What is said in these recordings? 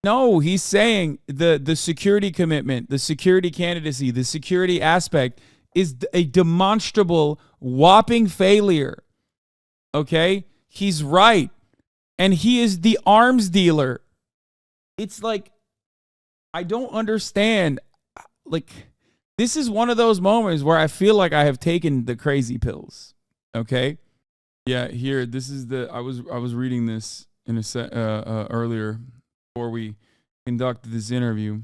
No, he's saying the security commitment, the security candidacy, the security aspect is a demonstrable, whopping failure. Okay? He's right. And he is the arms dealer. It's like, I don't understand. Like, this is one of those moments where I feel like I have taken the crazy pills. Okay? Yeah, here, this is the, I was reading this in earlier before we conducted this interview.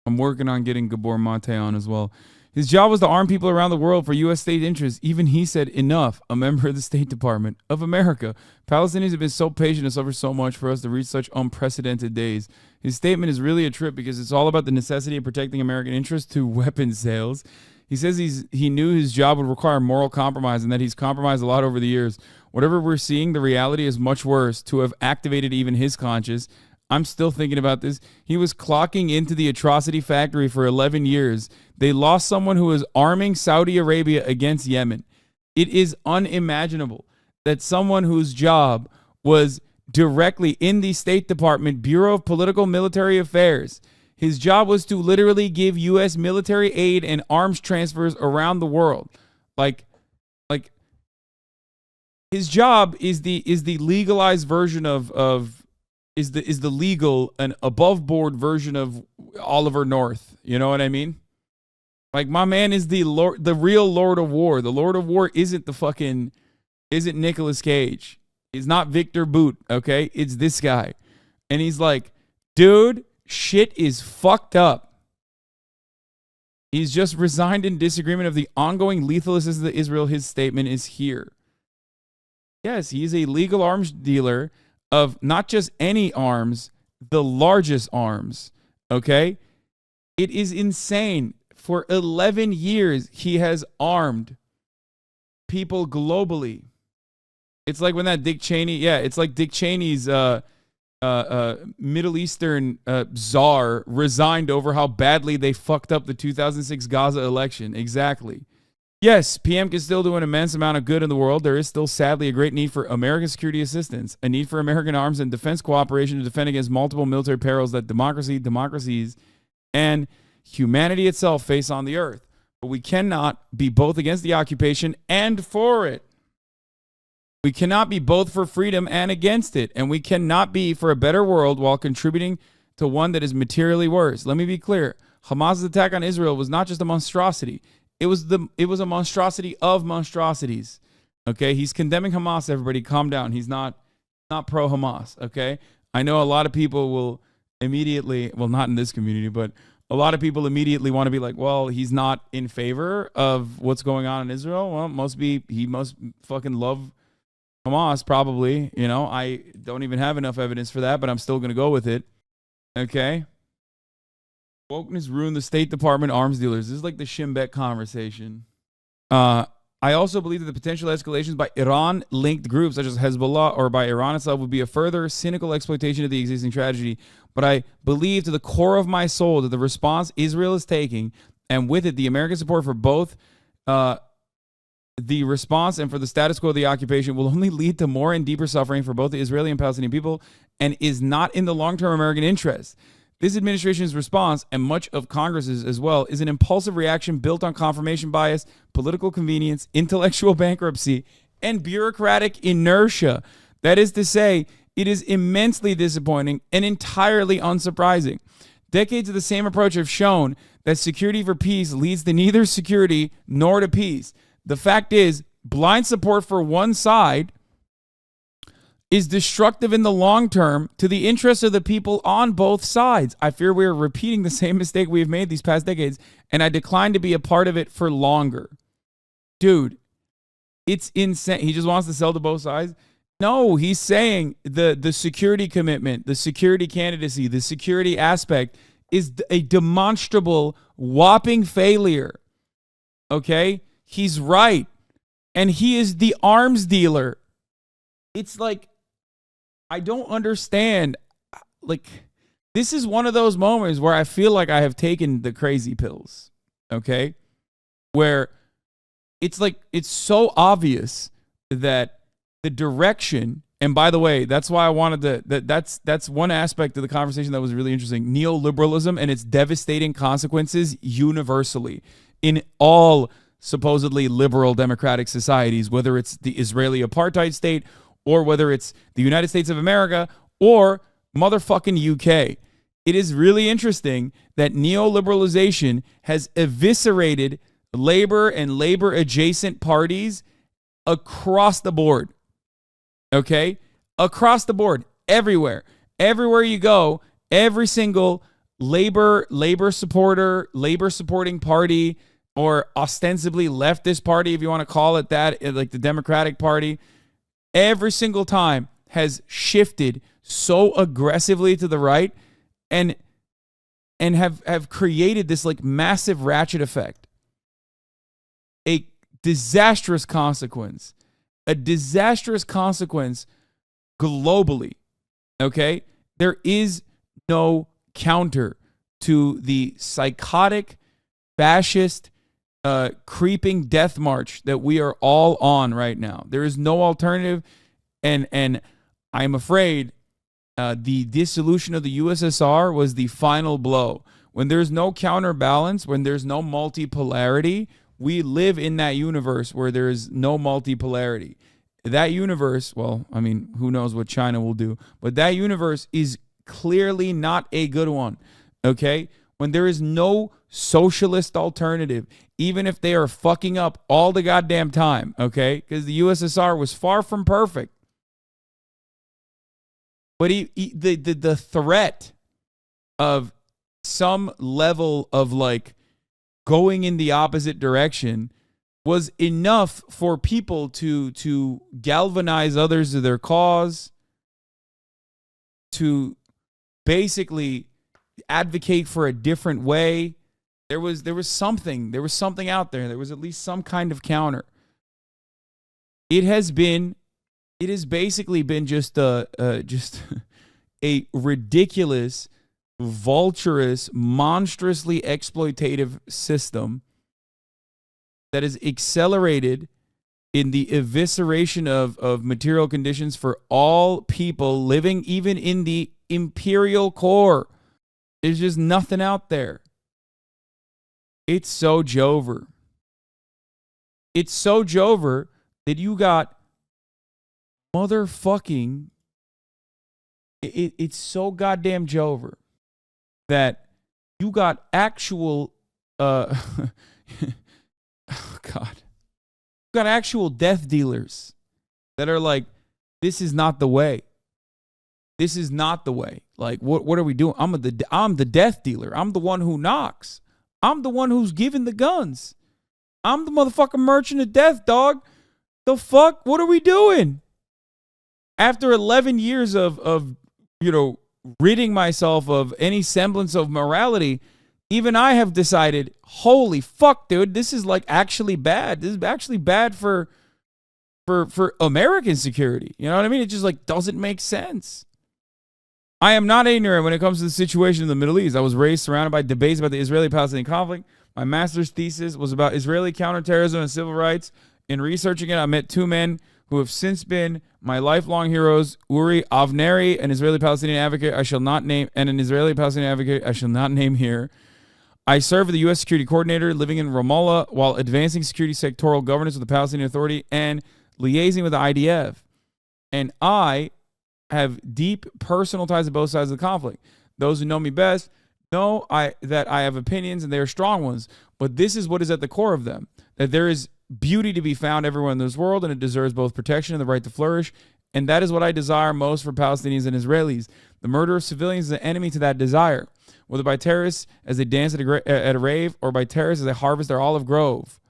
I'm working on getting Gabor Mate on as well. His job was to arm people around the world for U.S. state interests. Even he said, enough, a member of the State Department of America. Palestinians have been so patient and suffered so much for us to reach such unprecedented days. His statement is really a trip because it's all about the necessity of protecting American interests to weapons sales. He says he knew his job would require moral compromise and that he's compromised a lot over the years. Whatever we're seeing, the reality is much worse. To have activated even his conscience, I'm still thinking about this. He was clocking into the atrocity factory for 11 years. They lost someone who was arming Saudi Arabia against Yemen. It is unimaginable that someone whose job was directly in the State Department, Bureau of Political Military Affairs, his job was to literally give U.S. military aid and arms transfers around the world. Like his job is the legalized version is the legal and above board version of Oliver North. You know what I mean? Like, my man is the real Lord of War. The Lord of War isn't Nicolas Cage. He's not Victor Boot, okay? It's this guy. And he's like, dude, shit is fucked up. He's just resigned in disagreement of the ongoing lethal assistance to Israel. His statement is here. Yes, he's a legal arms dealer of not just any arms, the largest arms, okay? It is insane. For 11 years, he has armed people globally. It's like when that Dick Cheney, it's like Dick Cheney's Middle Eastern czar resigned over how badly they fucked up the 2006 Gaza election. Exactly. Yes, PM can still do an immense amount of good in the world. There is still, sadly, a great need for American security assistance, a need for American arms and defense cooperation to defend against multiple military perils that democracies, and humanity itself face on the earth. But we cannot be both against the occupation and for it. We cannot be both for freedom and against it. And we cannot be for a better world while contributing to one that is materially worse. Let me be clear. Hamas's attack on Israel was not just a monstrosity. It was a monstrosity of monstrosities. Okay? He's condemning Hamas, everybody. Calm down. He's not pro-Hamas. Okay? I know a lot of people will immediately, well, not in this community, but a lot of people immediately want to be like, well, he's not in favor of what's going on in Israel. Well, he must fucking love Hamas, probably. You know, I don't even have enough evidence for that, but I'm still going to go with it. Okay? Wokeness ruined the State Department arms dealers. This is like the Shimbek conversation. I also believe that the potential escalations by Iran-linked groups such as Hezbollah or by Iran itself would be a further cynical exploitation of the existing tragedy. But I believe to the core of my soul that the response Israel is taking, and with it the American support for both the response and for the status quo of the occupation, will only lead to more and deeper suffering for both the Israeli and Palestinian people and is not in the long-term American interest. This administration's response, and much of Congress's as well, is an impulsive reaction built on confirmation bias, political convenience, intellectual bankruptcy, and bureaucratic inertia. That is to say, it is immensely disappointing and entirely unsurprising. Decades of the same approach have shown that security for peace leads to neither security nor to peace. The fact is, blind support for one side is destructive in the long term to the interests of the people on both sides. I fear we are repeating the same mistake we have made these past decades, and I decline to be a part of it for longer. Dude, it's insane. He just wants to sell to both sides. No, he's saying the security commitment, the security candidacy, the security aspect is a demonstrable, whopping failure. Okay? He's right. And he is the arms dealer. It's like, I don't understand. Like, this is one of those moments where I feel like I have taken the crazy pills. Okay? Where it's like, it's so obvious that the direction And by the way, that's why I wanted to, that's one aspect of the conversation that was really interesting. Neoliberalism and its devastating consequences universally in all supposedly liberal democratic societies, whether it's the Israeli apartheid state or whether it's the United States of America or motherfucking UK. It is really interesting that neoliberalization has eviscerated labor and labor adjacent parties across the board. Okay? Across the board, everywhere. Everywhere you go, every single labor supporting party, or ostensibly leftist party, if you want to call it that, like the Democratic Party, every single time has shifted so aggressively to the right and have created this like massive ratchet effect. A disastrous consequence globally. Okay? There is no counter to the psychotic, fascist, creeping death march that we are all on right now. There is no alternative, and I'm afraid the dissolution of the USSR was the final blow. When there's no counterbalance, when there's no multipolarity, we live in that universe where there is no multipolarity. That universe, well, I mean, who knows what China will do, but that universe is clearly not a good one, okay? When there is no socialist alternative, even if they are fucking up all the goddamn time, okay? Because the USSR was far from perfect. But the threat of some level of like going in the opposite direction was enough for people to galvanize others to their cause, to basically advocate for a different way. There was something out there. There was at least some kind of counter. It has basically been just a ridiculous, vulturous, monstrously exploitative system that is accelerated in the evisceration of material conditions for all people living even in the imperial core. There's just nothing out there. It's so Jover. It's so Jover that you got motherfucking... It's so goddamn Jover that you got actual... Oh, God. You got actual death dealers that are like, this is not the way. This is not the way. Like, what are we doing? I'm the death dealer. I'm the one who knocks. I'm the one who's giving the guns. I'm the motherfucking merchant of death, dog. The fuck? What are we doing? After 11 years of ridding myself of any semblance of morality, even I have decided, holy fuck, dude, this is like actually bad. This is actually bad for American security. You know what I mean? It just like doesn't make sense. I am not ignorant when it comes to the situation in the Middle East. I was raised surrounded by debates about the Israeli-Palestinian conflict. My master's thesis was about Israeli counterterrorism and civil rights. In researching it, I met two men who have since been my lifelong heroes, Uri Avneri, an Israeli-Palestinian advocate I shall not name, and an Israeli-Palestinian advocate I shall not name here. I served as the U.S. security coordinator living in Ramallah while advancing security sectoral governance with the Palestinian Authority and liaising with the IDF. And I have deep personal ties to both sides of the conflict. Those who know me best know that I have opinions and they are strong ones. But this is what is at the core of them, that there is beauty to be found everywhere in this world, and it deserves both protection and the right to flourish. And that is what I desire most for Palestinians and Israelis. The murder of civilians is an enemy to that desire, whether by terrorists as they dance at a rave or by terrorists as they harvest their olive grove.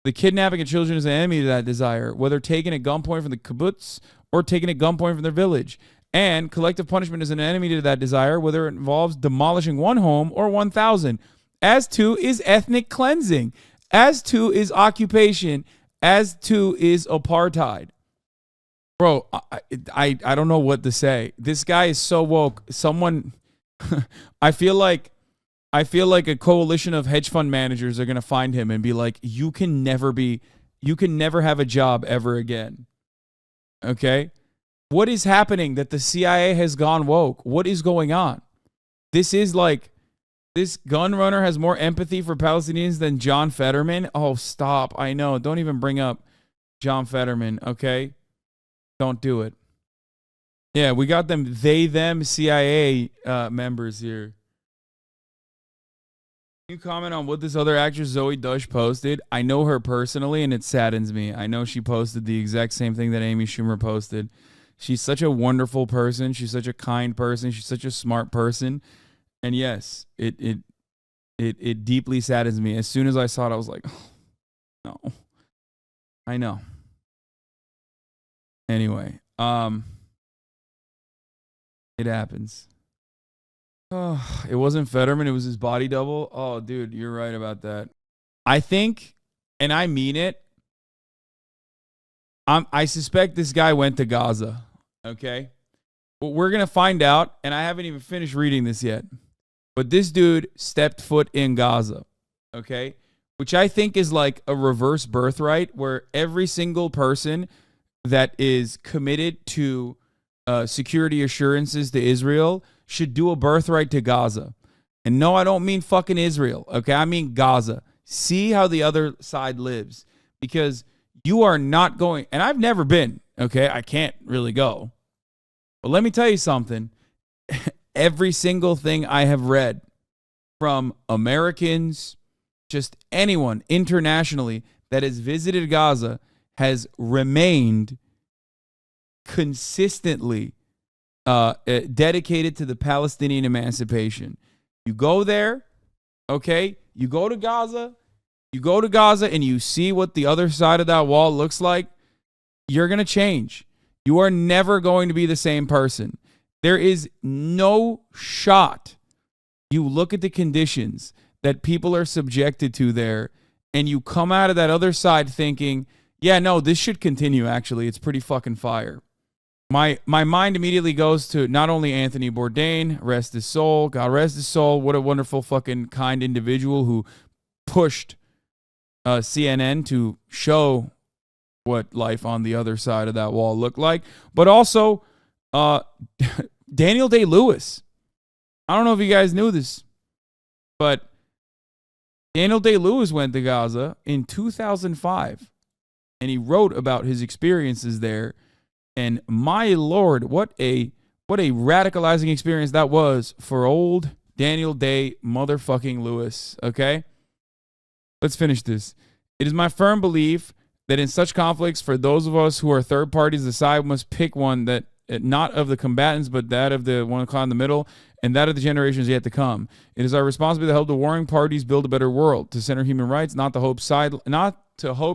The kidnapping of children is an enemy to that desire, whether taken at gunpoint from the kibbutz or taken at gunpoint from their village. And collective punishment is an enemy to that desire, whether it involves demolishing one home or 1,000. As to is ethnic cleansing. As to is occupation. As to is apartheid. Bro, I don't know what to say. This guy is so woke. Someone, I feel like a coalition of hedge fund managers are going to find him and be like, you can never have a job ever again. Okay? What is happening that the CIA has gone woke? What is going on? This is like, this gun runner has more empathy for Palestinians than John Fetterman. Oh, stop. I know. Don't even bring up John Fetterman, okay? Don't do it. Yeah, we got them CIA members here. Can you comment on what this other actress Zoe Dush posted? I know her personally, and it saddens me. I know she posted the exact same thing that Amy Schumer posted. She's such a wonderful person. She's such a kind person. She's such a smart person. And yes, it deeply saddens me. As soon as I saw it, I was like, oh, no. I know. Anyway, it happens. Oh, it wasn't Fetterman. It was his body double. Oh, dude, you're right about that. I think, and I mean it, I suspect this guy went to Gaza, okay? But we're going to find out, and I haven't even finished reading this yet. But this dude stepped foot in Gaza, okay? Which I think is like a reverse birthright where every single person that is committed to security assurances to Israel should do a birthright to Gaza. And no, I don't mean fucking Israel, okay? I mean Gaza. See how the other side lives. Because you are not going, and I've never been, okay? I can't really go. But let me tell you something. Every single thing I have read from Americans, just anyone internationally that has visited Gaza has remained consistently dedicated to the Palestinian emancipation. You go there, okay? You go to Gaza and you see what the other side of that wall looks like, you're going to change. You are never going to be the same person. There is no shot. You look at the conditions that people are subjected to there, and you come out of that other side thinking, yeah, no, this should continue, actually. It's pretty fucking fire. My mind immediately goes to not only Anthony Bourdain, rest his soul, God rest his soul, what a wonderful fucking kind individual who pushed CNN to show what life on the other side of that wall looked like, but also Daniel Day-Lewis. I don't know if you guys knew this, but Daniel Day-Lewis went to Gaza in 2005, and he wrote about his experiences there. And my Lord, what a radicalizing experience that was for old Daniel Day motherfucking Lewis, okay? Let's finish this. It is my firm belief that in such conflicts, for those of us who are third parties, the side must pick one that not of the combatants, but that of the one caught in the middle, and that of the generations yet to come. It is our responsibility to help the warring parties build a better world, to center human rights, not to hope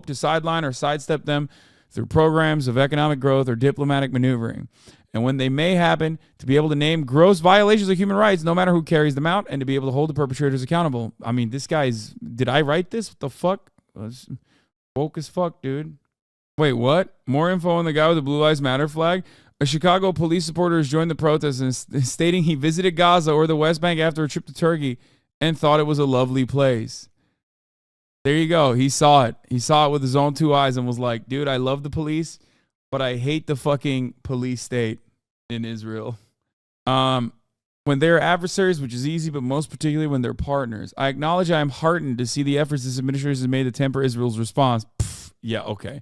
to sideline or sidestep them through programs of economic growth or diplomatic maneuvering. And when they may happen, to be able to name gross violations of human rights, no matter who carries them out, and to be able to hold the perpetrators accountable. I mean, this guy's, did I write this? What the fuck? Woke as fuck, dude. Wait, what? More info on the guy with the Blue Lives Matter flag? A Chicago police supporter has joined the protest and stating he visited Gaza or the West Bank after a trip to Turkey and thought it was a lovely place. There you go. He saw it. He saw it with his own two eyes and was like, dude, I love the police, but I hate the fucking police state in Israel. When they're adversaries, which is easy, but most particularly when they're partners. I acknowledge I am heartened to see the efforts this administration has made to temper Israel's response. Yeah, okay.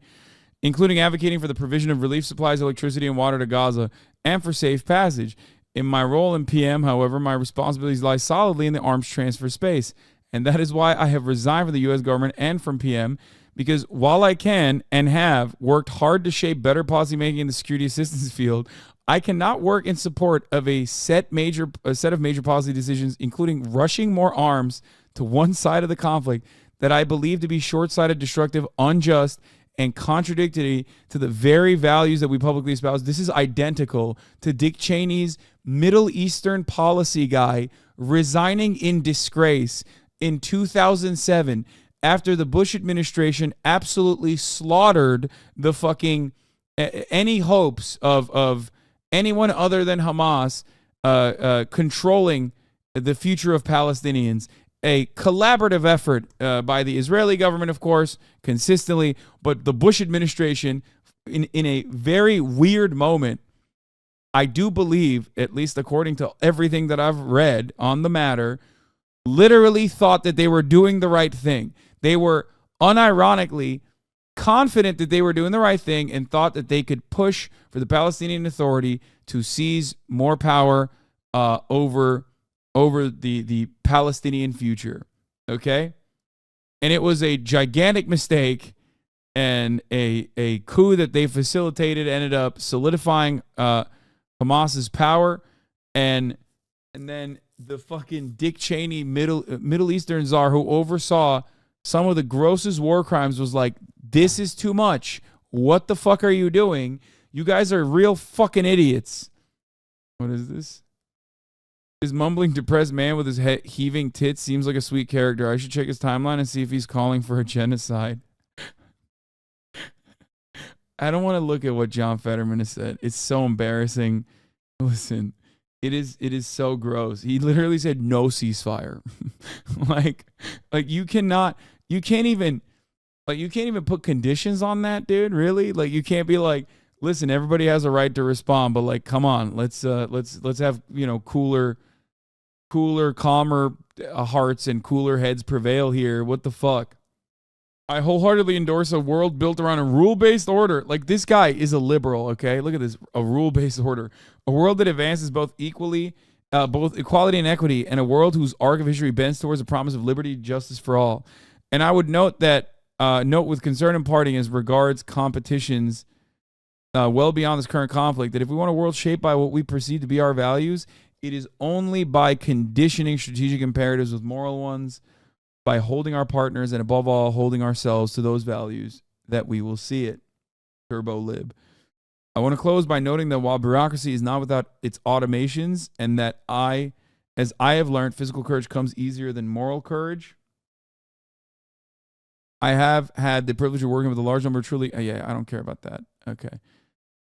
Including advocating for the provision of relief supplies, electricity, and water to Gaza, and for safe passage. In my role in PM, however, my responsibilities lie solidly in the arms transfer space. And that is why I have resigned from the U.S. government and from PM, because while I can and have worked hard to shape better policymaking in the security assistance field, I cannot work in support of a set of major policy decisions, including rushing more arms to one side of the conflict that I believe to be short-sighted, destructive, unjust, and contradictory to the very values that we publicly espouse. This is identical to Dick Cheney's Middle Eastern policy guy resigning in disgrace in 2007 after the Bush administration absolutely slaughtered the fucking any hopes of anyone other than Hamas controlling the future of Palestinians. A collaborative effort by the Israeli government, of course, consistently, but the Bush administration in a very weird moment, I do believe, at least according to everything that I've read on the matter, literally thought that they were doing the right thing. They were unironically confident that they were doing the right thing and thought that they could push for the Palestinian Authority to seize more power over the Palestinian future. Okay? And it was a gigantic mistake, and a coup that they facilitated ended up solidifying Hamas's power, and then the fucking Dick Cheney Middle Eastern czar who oversaw some of the grossest war crimes was like, this is too much. What the fuck are you doing? You guys are real fucking idiots. What is this? His mumbling depressed man with his heaving tits seems like a sweet character. I should check his timeline and see if he's calling for a genocide. I don't want to look at what John Fetterman has said. It's so embarrassing. Listen, it is so gross. He literally said no ceasefire. like you can't even put conditions on that, dude. Really? Like, you can't be like, listen, everybody has a right to respond, but like, come on, let's have, cooler, calmer hearts and cooler heads prevail here. What the fuck? I wholeheartedly endorse a world built around a rule-based order. Like, this guy is a liberal, okay? Look at this, a rule-based order. A world that advances both equality and equity, and a world whose arc of history bends towards the promise of liberty and justice for all. And I would note with concern and parting as regards competitions well beyond this current conflict, that if we want a world shaped by what we perceive to be our values, it is only by conditioning strategic imperatives with moral ones, by holding our partners, and above all, holding ourselves to those values, that we will see it. Turbo Lib. I want to close by noting that while bureaucracy is not without its automations, and that as I have learned, physical courage comes easier than moral courage, I have had the privilege of working with a large number of truly... yeah, I don't care about that. Okay.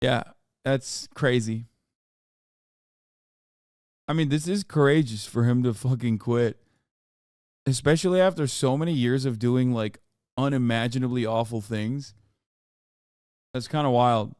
Yeah, that's crazy. I mean, this is courageous for him to fucking quit. Especially after so many years of doing, like, unimaginably awful things. That's kind of wild.